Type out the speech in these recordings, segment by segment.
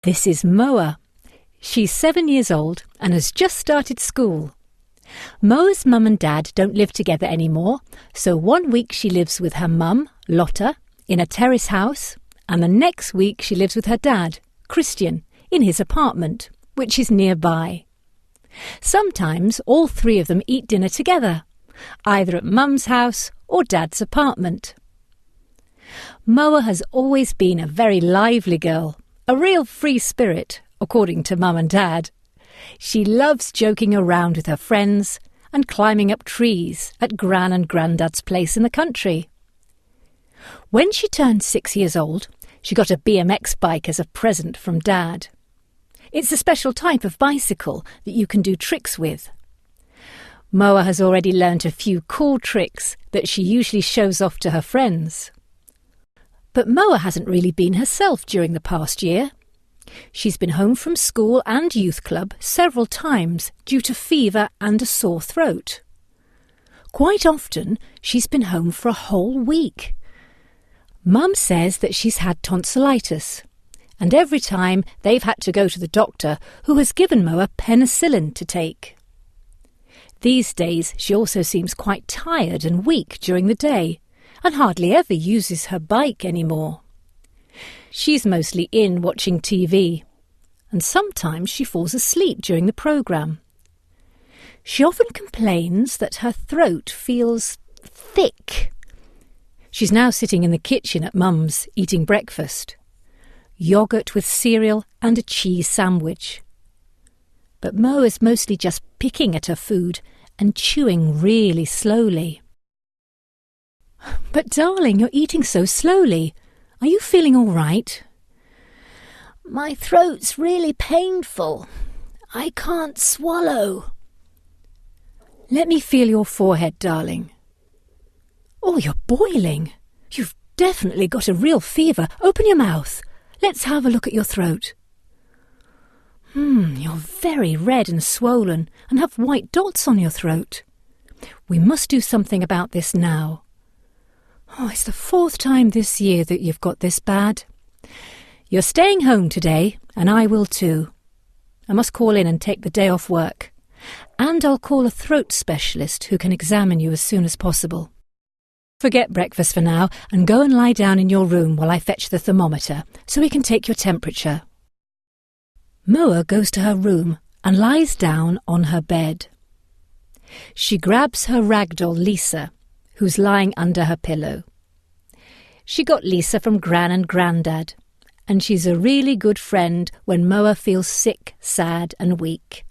This is Moa. She's 7 years old and has just started school. Moa's mum and dad don't live together anymore, so 1 week she lives with her mum, Lotta, in a terrace house, and the next week she lives with her dad, Christian, in his apartment, which is nearby. Sometimes all three of them eat dinner together, either at mum's house or dad's apartment. Moa has always been a very lively girl, a real free spirit, according to mum and dad. She loves joking around with her friends and climbing up trees at Gran and Grandad's place in the country. When she turned 6 years old, she got a BMX bike as a present from Dad. It's a special type of bicycle that you can do tricks with. Moa has already learnt a few cool tricks that she usually shows off to her friends. But Moa hasn't really been herself during the past year. She's been home from school and youth club several times due to fever and a sore throat. Quite often, she's been home for a whole week. Mum says that she's had tonsillitis, and every time they've had to go to the doctor, who has given Moa penicillin to take. These days, she also seems quite tired and weak during the day, and hardly ever uses her bike anymore. She's mostly in watching TV, and sometimes she falls asleep during the programme. She often complains that her throat feels thick. She's now sitting in the kitchen at Mum's, eating breakfast. Yoghurt with cereal and a cheese sandwich. But Mo is mostly just picking at her food and chewing really slowly. "But darling, you're eating so slowly. Are you feeling all right?" "My throat's really painful. I can't swallow." "Let me feel your forehead, darling." "Oh, you're boiling. You've definitely got a real fever. Open your mouth. Let's have a look at your throat." You're very red and swollen and have white dots on your throat. We must do something about this now. Oh, it's the 4th time this year that you've got this bad. You're staying home today, and I will too. I must call in and take the day off work. And I'll call a throat specialist who can examine you as soon as possible. Forget breakfast for now and go and lie down in your room while I fetch the thermometer so we can take your temperature. Moa goes to her room and lies down on her bed. She grabs her ragdoll Lisa, who's lying under her pillow. She got Lisa from Gran and Grandad, and she's a really good friend when Moa feels sick, sad and weak.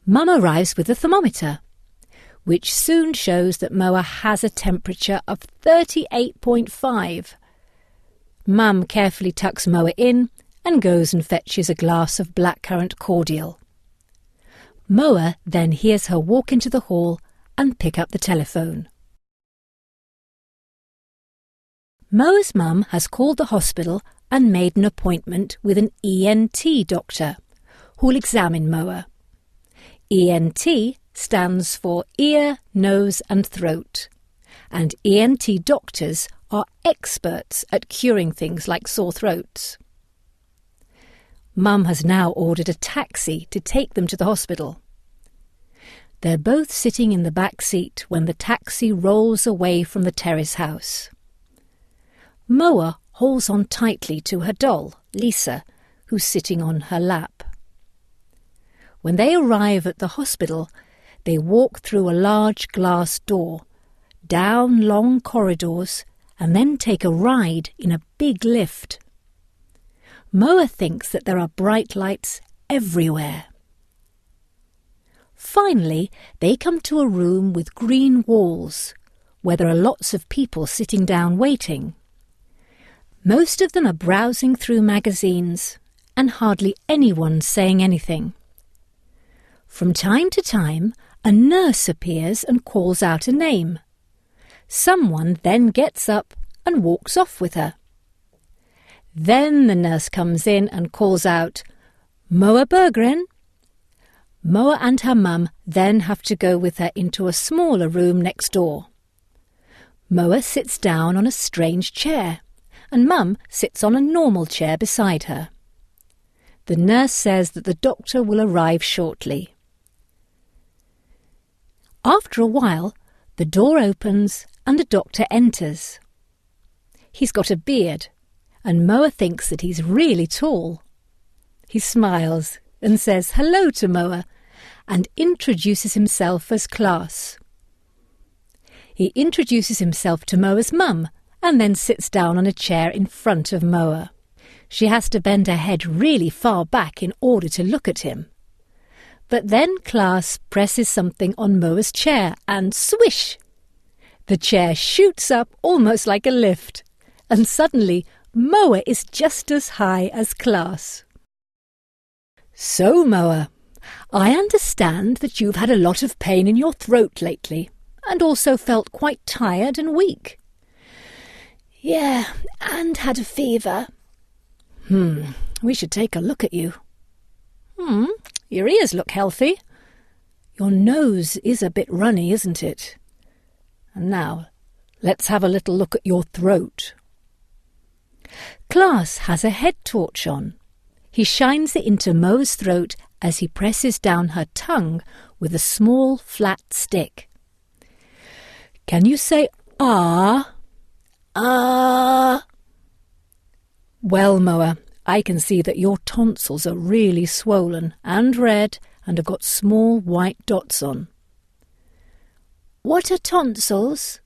Mum arrives with the thermometer, which soon shows that Moa has a temperature of 38.5. Mum carefully tucks Moa in and goes and fetches a glass of blackcurrant cordial. Moa then hears her walk into the hall and pick up the telephone. Moa's mum has called the hospital and made an appointment with an ENT doctor, who'll examine Moa. ENT stands for ear, nose and throat, and ENT doctors are experts at curing things like sore throats. Mum has now ordered a taxi to take them to the hospital. They're both sitting in the back seat when the taxi rolls away from the terrace house. Moa holds on tightly to her doll, Lisa, who's sitting on her lap. When they arrive at the hospital, they walk through a large glass door, down long corridors, and then take a ride in a big lift. Moa thinks that there are bright lights everywhere. Finally, they come to a room with green walls, where there are lots of people sitting down waiting. Most of them are browsing through magazines, and hardly anyone saying anything. From time to time, a nurse appears and calls out a name. Someone then gets up and walks off with her. Then the nurse comes in and calls out, "Moa Berggren." Moa and her mum then have to go with her into a smaller room next door. Moa sits down on a strange chair, and Mum sits on a normal chair beside her. The nurse says that the doctor will arrive shortly. After a while, the door opens and the doctor enters. He's got a beard, and Moa thinks that he's really tall. He smiles and says hello to Moa and introduces himself as Klaas. He introduces himself to Moa's mum and then sits down on a chair in front of Moa. She has to bend her head really far back in order to look at him. But then Klaas presses something on Moa's chair and swish! The chair shoots up almost like a lift, and suddenly Moa is just as high as Klaas. So, Moa, I understand that you've had a lot of pain in your throat lately, and also felt quite tired and weak. Yeah, and had a fever. We should take a look at you. Your ears look healthy. Your nose is a bit runny, isn't it? And now, let's have a little look at your throat. Klaas has a head torch on. He shines it into Moa's throat as he presses down her tongue with a small flat stick. Can you say ah? Ah. Well, Moa, I can see that your tonsils are really swollen and red and have got small white dots on. What are tonsils?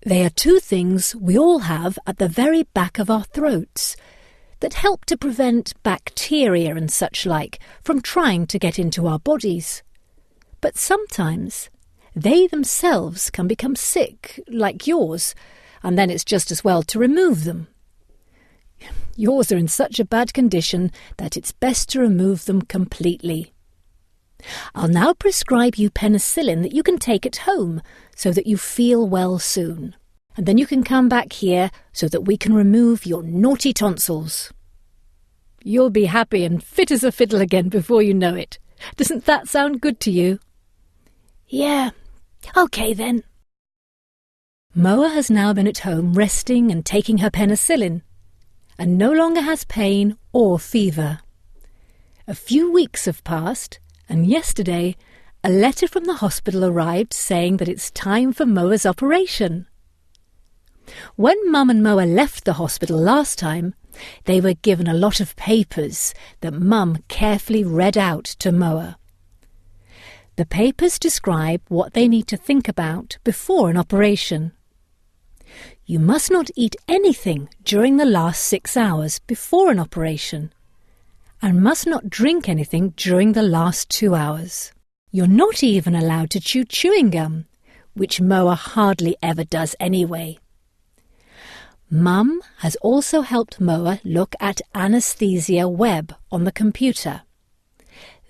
They are two things we all have at the very back of our throats that help to prevent bacteria and such like from trying to get into our bodies. But sometimes they themselves can become sick, like yours, and then it's just as well to remove them. Yours are in such a bad condition that it's best to remove them completely. I'll now prescribe you penicillin that you can take at home so that you feel well soon. And then you can come back here so that we can remove your naughty tonsils. You'll be happy and fit as a fiddle again before you know it. Doesn't that sound good to you? Yeah, OK then. Moa has now been at home resting and taking her penicillin, and no longer has pain or fever. A few weeks have passed, and yesterday a letter from the hospital arrived saying that it's time for Moa's operation. When Mum and Moa left the hospital last time, they were given a lot of papers that Mum carefully read out to Moa. The papers describe what they need to think about before an operation. You must not eat anything during the last 6 hours before an operation, and must not drink anything during the last 2 hours. You're not even allowed to chew chewing gum, which Moa hardly ever does anyway. Mum has also helped Moa look at Anesthesia Web on the computer.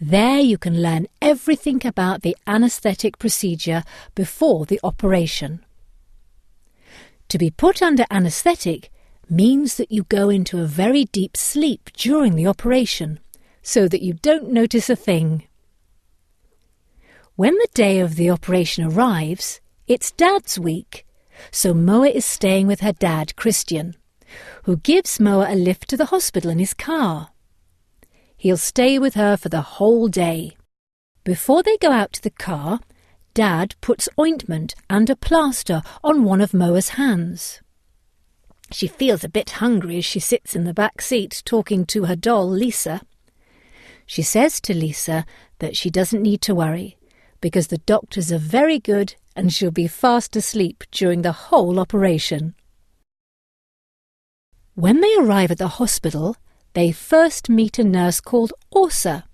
There you can learn everything about the anaesthetic procedure before the operation. To be put under anaesthetic means that you go into a very deep sleep during the operation, so that you don't notice a thing. When the day of the operation arrives, it's Dad's week, so Moa is staying with her dad, Christian, who gives Moa a lift to the hospital in his car. He'll stay with her for the whole day. Before they go out to the car, Dad puts ointment and a plaster on one of Moa's hands. She feels a bit hungry as she sits in the back seat talking to her doll, Lisa. She says to Lisa that she doesn't need to worry, because the doctors are very good and she'll be fast asleep during the whole operation. When they arrive at the hospital, they first meet a nurse called Åsa.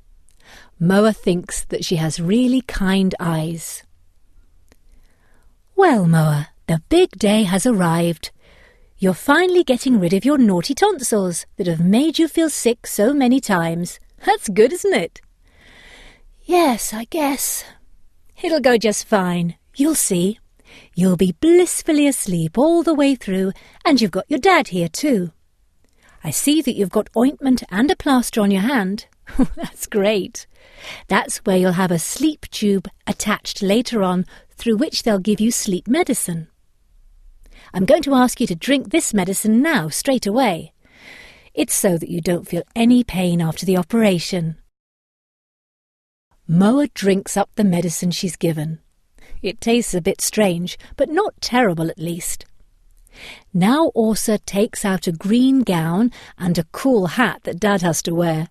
Moa thinks that she has really kind eyes. Well, Moa, the big day has arrived. You're finally getting rid of your naughty tonsils that have made you feel sick so many times. That's good, isn't it? Yes, I guess. It'll go just fine. You'll see. You'll be blissfully asleep all the way through, and you've got your dad here too. I see that you've got ointment and a plaster on your hand. That's great. That's where you'll have a sleep tube attached later on through which they'll give you sleep medicine. I'm going to ask you to drink this medicine now, straight away. It's so that you don't feel any pain after the operation." Moa drinks up the medicine she's given. It tastes a bit strange, but not terrible at least. Now Åsa takes out a green gown and a cool hat that Dad has to wear.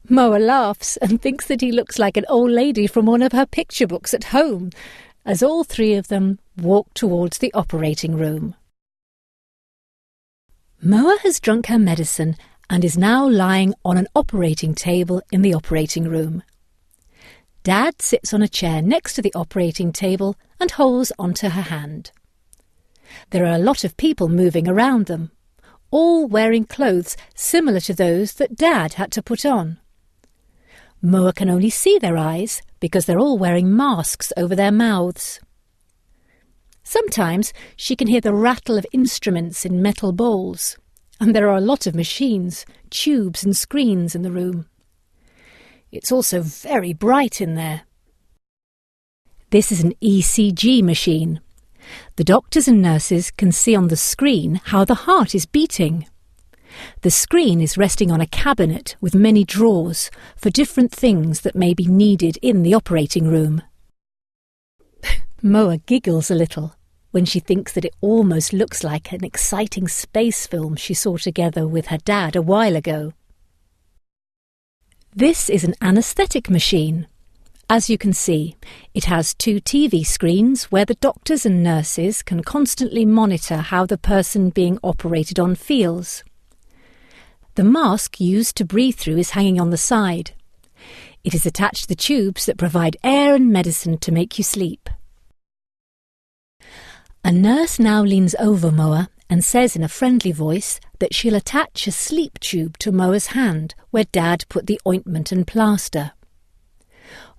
Moa laughs and thinks that he looks like an old lady from one of her picture books at home, as all three of them walk towards the operating room. Moa has drunk her medicine and is now lying on an operating table in the operating room. Dad sits on a chair next to the operating table and holds onto her hand. There are a lot of people moving around them, all wearing clothes similar to those that Dad had to put on. Moa can only see their eyes because they're all wearing masks over their mouths. Sometimes she can hear the rattle of instruments in metal bowls, and there are a lot of machines, tubes and screens in the room. It's also very bright in there. This is an ECG machine. The doctors and nurses can see on the screen how the heart is beating. The screen is resting on a cabinet with many drawers for different things that may be needed in the operating room. Moa giggles a little when she thinks that it almost looks like an exciting space film she saw together with her dad a while ago. This is an anaesthetic machine. As you can see, it has 2 TV screens where the doctors and nurses can constantly monitor how the person being operated on feels. The mask used to breathe through is hanging on the side. It is attached to the tubes that provide air and medicine to make you sleep. A nurse now leans over Moa and says in a friendly voice that she'll attach a sleep tube to Moa's hand where Dad put the ointment and plaster.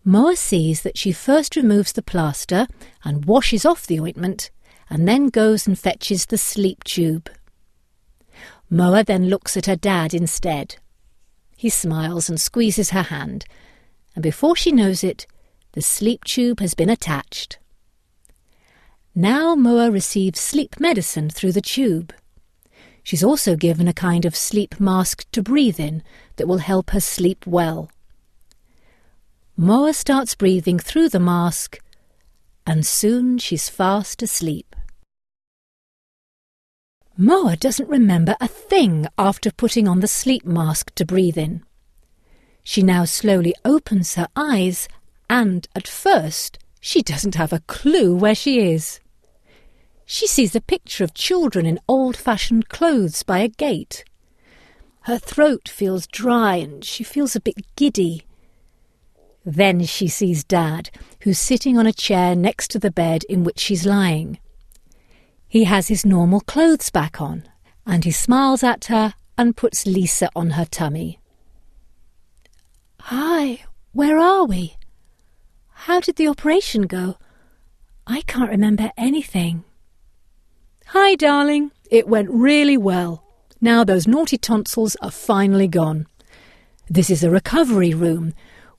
Moa sees that she first removes the plaster and washes off the ointment and then goes and fetches the sleep tube. Moa then looks at her dad instead. He smiles and squeezes her hand, and before she knows it, the sleep tube has been attached. Now Moa receives sleep medicine through the tube. She's also given a kind of sleep mask to breathe in that will help her sleep well. Moa starts breathing through the mask, and soon she's fast asleep. Moa doesn't remember a thing after putting on the sleep mask to breathe in. She now slowly opens her eyes, and at first she doesn't have a clue where she is. She sees a picture of children in old-fashioned clothes by a gate. Her throat feels dry and she feels a bit giddy. Then she sees Dad, who's sitting on a chair next to the bed in which she's lying. He has his normal clothes back on, and he smiles at her and puts Lisa on her tummy. Hi, where are we? How did the operation go? I can't remember anything. Hi, darling. It went really well. Now those naughty tonsils are finally gone. This is a recovery room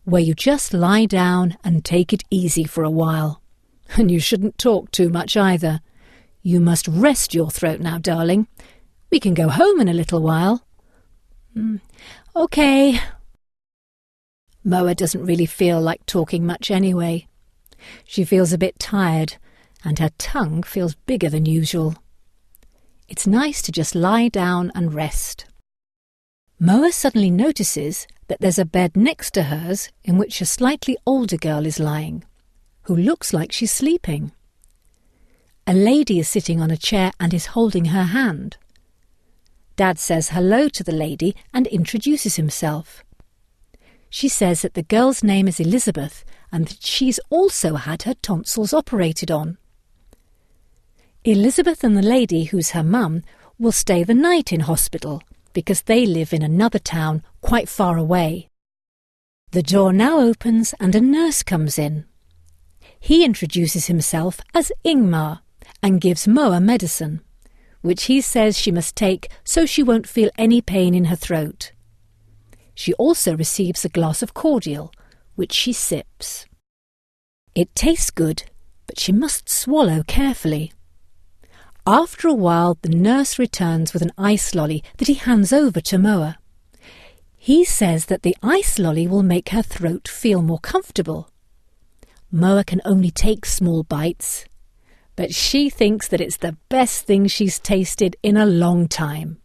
where you just lie down and take it easy for a while. And you shouldn't talk too much either. You must rest your throat now, darling. We can go home in a little while. Okay. Moa doesn't really feel like talking much anyway. She feels a bit tired, and her tongue feels bigger than usual. It's nice to just lie down and rest. Moa suddenly notices that there's a bed next to hers in which a slightly older girl is lying, who looks like she's sleeping. A lady is sitting on a chair and is holding her hand. Dad says hello to the lady and introduces himself. She says that the girl's name is Elizabeth and that she's also had her tonsils operated on. Elizabeth and the lady, who's her mum, will stay the night in hospital because they live in another town quite far away. The door now opens and a nurse comes in. He introduces himself as Ingmar and gives Moa medicine, which he says she must take so she won't feel any pain in her throat. She also receives a glass of cordial, which she sips. It tastes good, but she must swallow carefully. After a while, the nurse returns with an ice lolly that he hands over to Moa. He says that the ice lolly will make her throat feel more comfortable. Moa can only take small bites, but she thinks that it's the best thing she's tasted in a long time.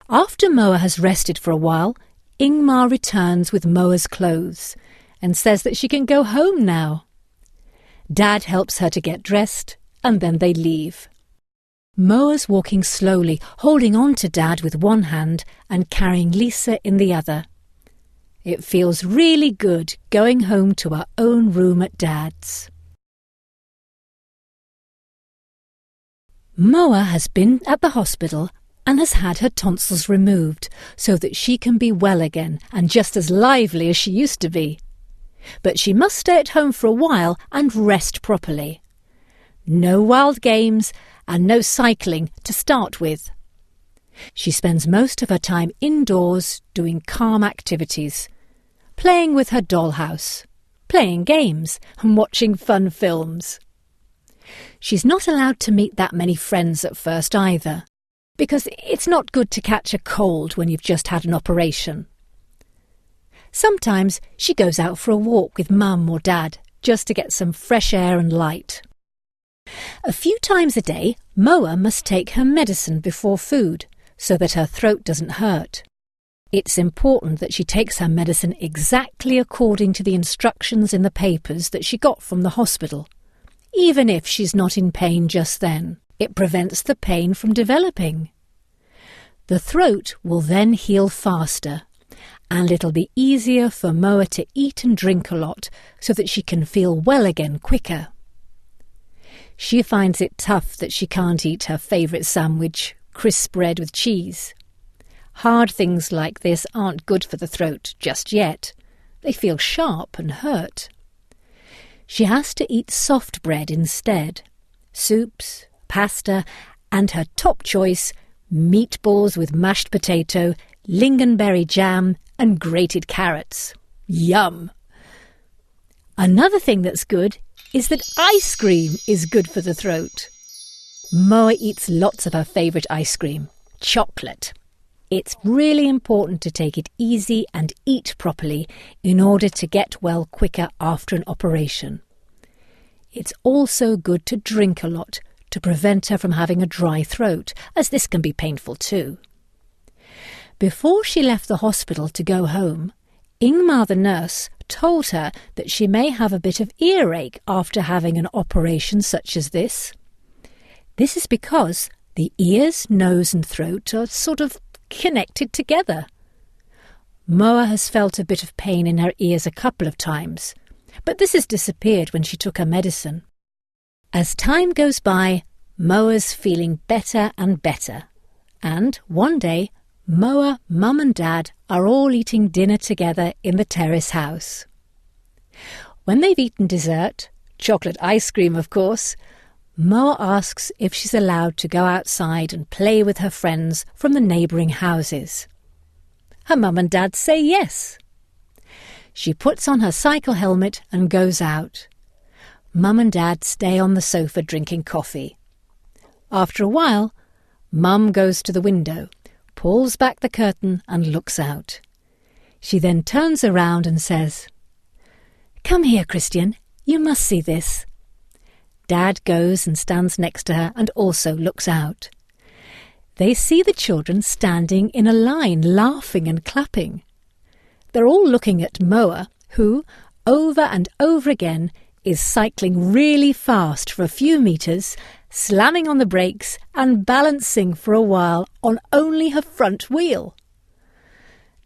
After Moa has rested for a while, Ingmar returns with Moa's clothes and says that she can go home now. Dad helps her to get dressed, and then they leave. Moa's walking slowly, holding on to Dad with one hand and carrying Lisa in the other. It feels really good going home to our own room at Dad's. Moa has been at the hospital and has had her tonsils removed so that she can be well again and just as lively as she used to be. But she must stay at home for a while and rest properly. No wild games and no cycling to start with. She spends most of her time indoors doing calm activities, playing with her dollhouse, playing games and watching fun films. She's not allowed to meet that many friends at first either, because it's not good to catch a cold when you've just had an operation. Sometimes she goes out for a walk with Mum or Dad just to get some fresh air and light. A few times a day, Moa must take her medicine before food so that her throat doesn't hurt. It's important that she takes her medicine exactly according to the instructions in the papers that she got from the hospital, even if she's not in pain just then. It prevents the pain from developing. The throat will then heal faster, and it'll be easier for Moa to eat and drink a lot so that she can feel well again quicker. She finds it tough that she can't eat her favourite sandwich, crisp bread with cheese. Hard things like this aren't good for the throat just yet. They feel sharp and hurt. She has to eat soft bread instead, soups, pasta, and her top choice, meatballs with mashed potato, lingonberry jam, and grated carrots. Yum! Another thing that's good is that ice cream is good for the throat. Moa eats lots of her favourite ice cream, chocolate. It's really important to take it easy and eat properly in order to get well quicker after an operation. It's also good to drink a lot to prevent her from having a dry throat, as this can be painful too. Before she left the hospital to go home, Ingmar the nurse told her that she may have a bit of earache after having an operation such as this. This is because the ears, nose and throat are sort of connected together. Moa has felt a bit of pain in her ears a couple of times, but this has disappeared when she took her medicine. As time goes by, Moa's feeling better and better, and one day Moa, Mum and Dad are all eating dinner together in the terrace house. When they've eaten dessert, chocolate ice cream of course, Moa asks if she's allowed to go outside and play with her friends from the neighbouring houses. Her mum and dad say yes. She puts on her cycle helmet and goes out. Mum and Dad stay on the sofa drinking coffee. After a while, Mum goes to the window, pulls back the curtain and looks out. She then turns around and says, "Come here, Christian, you must see this." Dad goes and stands next to her and also looks out. They see the children standing in a line, laughing and clapping. They're all looking at Moa, who, over and over again, is cycling really fast for a few metres, slamming on the brakes and balancing for a while on only her front wheel.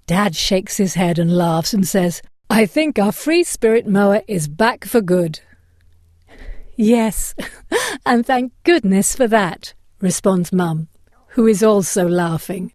Dad shakes his head and laughs and says, "I think our free spirit Moa is back for good." "Yes, and thank goodness for that," responds Mum, who is also laughing.